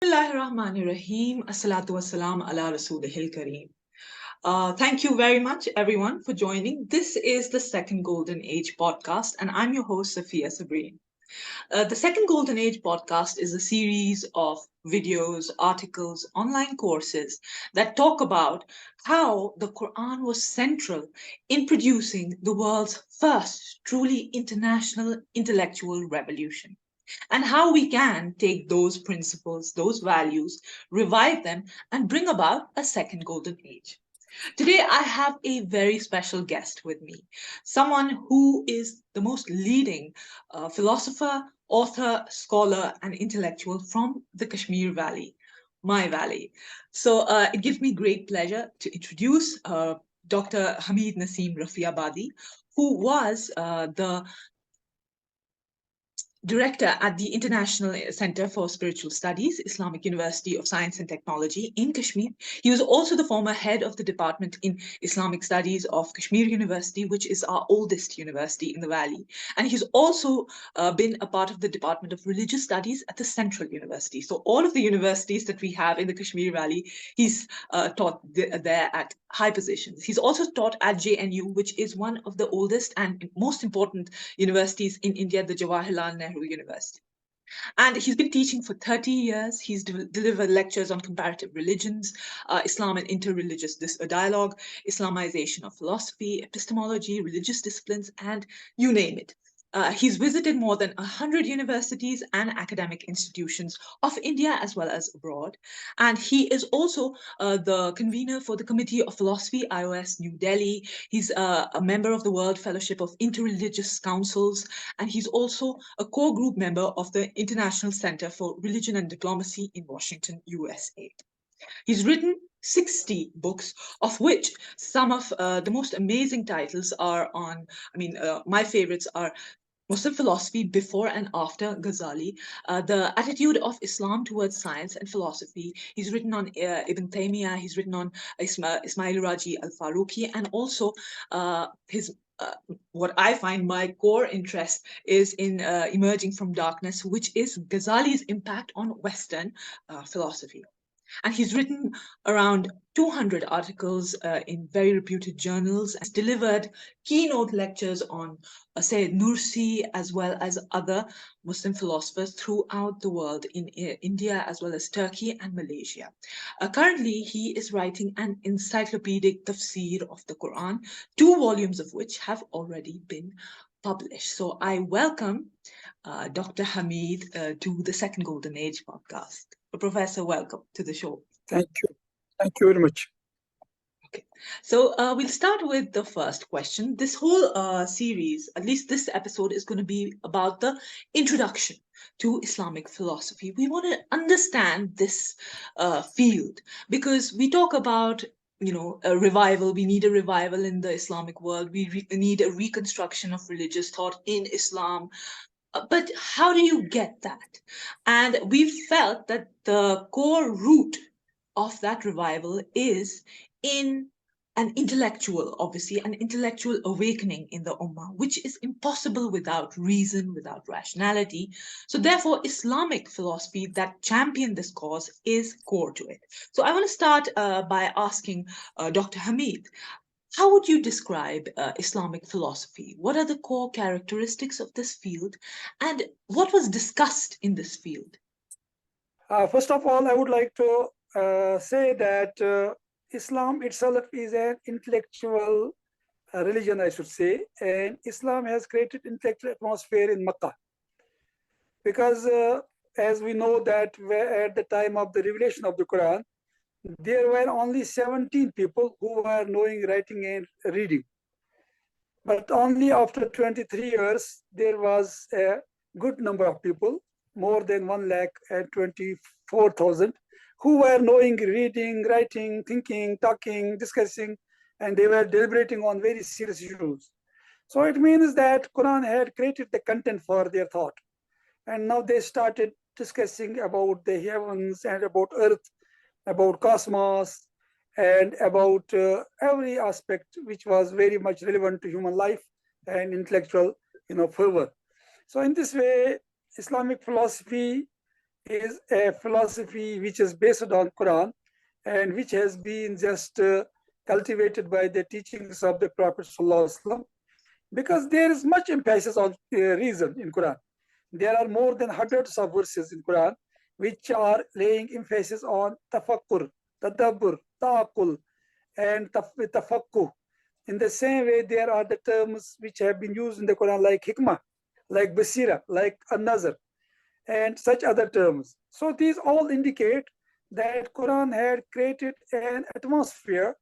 Bismillahirrahmanirrahim. Assalatu wassalam ala rasulihil kareem. Thank you very much, everyone, for joining. This is the Second Golden Age podcast, and I'm your host, Safiya Sabreen. The Second Golden Age podcast is a series of videos, articles, online courses that talk about how the Quran was central in producing the world's first truly international intellectual revolution, and how we can take those principles, those values, revive them, and bring about a second golden age. Today, I have a very special guest with me, someone who is the most leading philosopher, author, scholar, and intellectual from the Kashmir Valley, my valley. So it gives me great pleasure to introduce Dr. Hamid Naseem Rafiabadi, who was the director at the International Center for Spiritual Studies, Islamic University of Science and Technology in Kashmir. He was also the former head of the Department in Islamic Studies of Kashmir University, which is our oldest university in the valley. And he's also been a part of the Department of Religious Studies at the Central University. So all of the universities that we have in the Kashmir Valley, he's taught there at high positions. He's also taught at JNU, which is one of the oldest and most important universities in India, the Jawahir Nehru University. And he's been teaching for 30 years. He's delivered lectures on comparative religions, Islam and interreligious dialogue, Islamization of philosophy, epistemology, religious disciplines, and you name it. He's visited more than 100 universities and academic institutions of India as well as abroad. And he is also the convener for the Committee of Philosophy, IUST New Delhi. He's a member of the World Fellowship of Interreligious Councils, and he's also a core group member of the International Center for Religion and Diplomacy in Washington, USA. He's written 60 books, of which some of the most amazing titles are on, my favorites are Muslim philosophy before and after Ghazali, the attitude of Islam towards science and philosophy. He's written on Ibn Taymiyyah, he's written on Ismail Raji al-Faruqi, and also his what I find my core interest is in Emerging from Darkness, which is Ghazali's impact on Western philosophy. And he's written around 200 articles in very reputed journals, and he's delivered keynote lectures on Sayyid Nursi as well as other Muslim philosophers throughout the world in India as well as Turkey and Malaysia. Currently, he is writing an encyclopedic tafsir of the Quran, 2 volumes of which have already been published. So I welcome Dr. Hamid to the Second Golden Age podcast. Professor, welcome to the show. Thank you. Thank you very much. Okay, so we'll start with the first question. This whole series, at least this episode, is going to be about the introduction to Islamic philosophy. We want to understand this field because we talk about a revival. We need a revival in the Islamic world. We need a reconstruction of religious thought in Islam. But how do you get that? And we've felt that the core root of that revival is in an intellectual, obviously, an intellectual awakening in the Ummah, which is impossible without reason, without rationality. So therefore, Islamic philosophy that championed this cause is core to it. So I want to start by asking Dr. Hamid, how would you describe Islamic philosophy? What are the core characteristics of this field, and what was discussed in this field? First of all, I would like to say that Islam itself is an intellectual religion, I should say, and Islam has created intellectual atmosphere in Makkah. Because as we know that at the time of the revelation of the Quran, there were only 17 people who were knowing writing and reading. But only after 23 years, there was a good number of people, more than 124,000, who were knowing reading, writing, thinking, talking, discussing, and they were deliberating on very serious issues. So it means that Quran had created the content for their thought. And now they started discussing about the heavens and about earth, about cosmos, and about every aspect which was very much relevant to human life and intellectual fervor. So in this way, Islamic philosophy is a philosophy which is based on Quran and which has been just cultivated by the teachings of the Prophet ﷺ, because there is much emphasis on reason in Quran. There are more than hundreds of verses in Quran which are laying emphasis on tafakkur, tadabbur, ta'akul, and tafakkuh. In the same way, there are the terms which have been used in the Quran like hikmah, like basira, like an-nazar, and such other terms. So these all indicate that Quran had created an atmosphere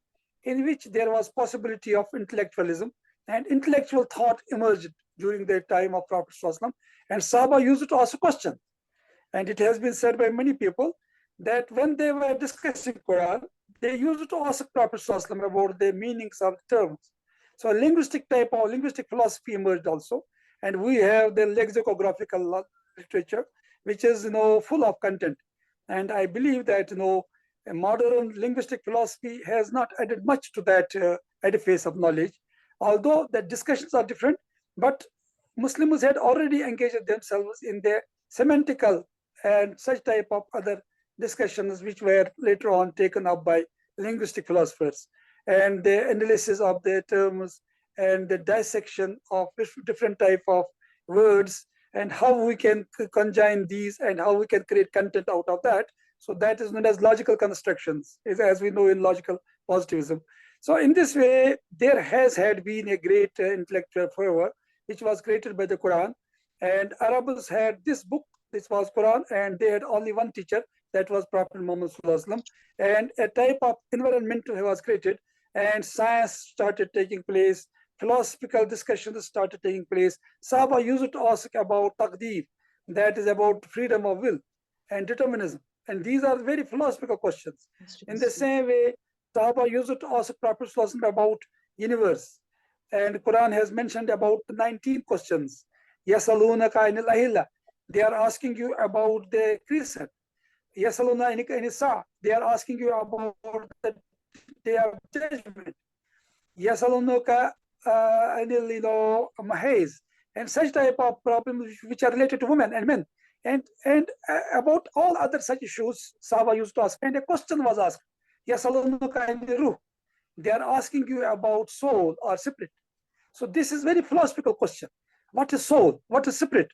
in which there was possibility of intellectualism, and intellectual thought emerged during the time of Prophet ﷺ, and Sahaba used to ask a question. And it has been said by many people that when they were discussing Quran, they used to ask Prophet ﷺ about the meanings of the terms. So a linguistic type of linguistic philosophy emerged also, and we have the lexicographical literature, which is full of content. And I believe that a modern linguistic philosophy has not added much to that edifice of knowledge, although the discussions are different. But Muslims had already engaged themselves in the semantical and such type of other discussions, which were later on taken up by linguistic philosophers, and the analysis of the terms and the dissection of different type of words, and how we can conjoin these and how we can create content out of that. So that is known as logical constructions, as we know in logical positivism. So in this way, there has had been a great intellectual fervor, which was created by the Quran. And Arabs had this book, this was Quran, and they had only one teacher, that was Prophet Muhammad Sallallahu Alaihi Wasallam. And a type of environment was created, and science started taking place, philosophical discussions started taking place. Sahaba used to ask about taqdeer, that is about freedom of will and determinism. And these are very philosophical questions. In the same way, Sahaba used to ask Prophet Sallallahu Alaihi Wasallam about universe. And Quran has mentioned about 19 questions. Yasalunaka anil ahilla. They are asking you about the creation. Yasaluna anisa. They are asking you about the day of judgment. Yasalunaka anil mahez. And such type of problems which are related to women and men. And about all other such issues, Sahaba used to ask. And a question was asked. Yasalunaka anil ruh. They are asking you about soul or spirit. So this is very philosophical question. What is soul? What is spirit?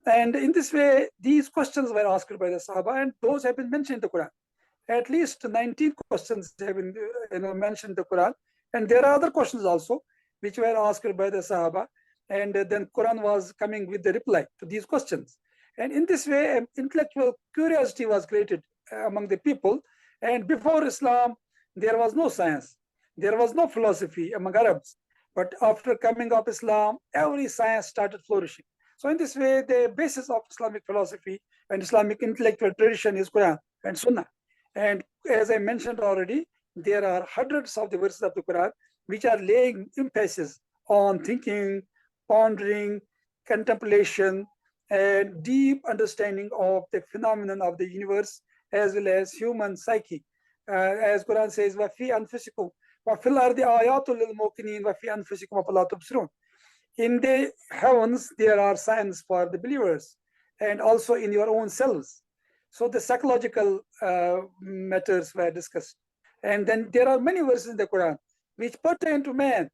And in this way, these questions were asked by the Sahaba, and those have been mentioned in the Quran. At least 19 questions have been mentioned in the Quran. And there are other questions also, which were asked by the Sahaba. And then Quran was coming with the reply to these questions. And in this way, intellectual curiosity was created among the people. And before Islam, there was no science. There was no philosophy among Arabs. But after coming of Islam, every science started flourishing. So in this way, the basis of Islamic philosophy and Islamic intellectual tradition is Quran and Sunnah. And as I mentioned already, there are hundreds of the verses of the Quran which are laying emphasis on thinking, pondering, contemplation, and deep understanding of the phenomenon of the universe as well as human psyche. As Quran says, وَفِي أَنفُسِكُمْ وَفِي الْأَرْضِ آيَاتٌ لِلْمُوقِنِينَ وَفِي أَنفُسِكُمْ أَفَلَا تُبْصِرُونَ. In the heavens, there are signs for the believers, and also in your own selves. So the psychological matters were discussed. And then there are many verses in the Quran which pertain to man,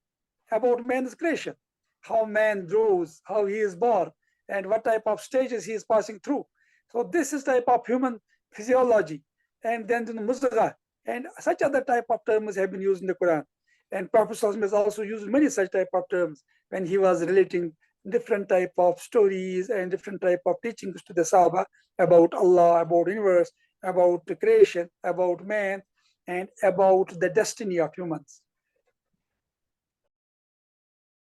about man's creation, how man grows, how he is born, and what type of stages he is passing through. So this is type of human physiology. And then the muzagha, and such other type of terms have been used in the Quran. And Prophet ﷺ has also used many such type of terms when he was relating different type of stories and different type of teachings to the Sahaba about Allah, about universe, about the creation, about man, and about the destiny of humans.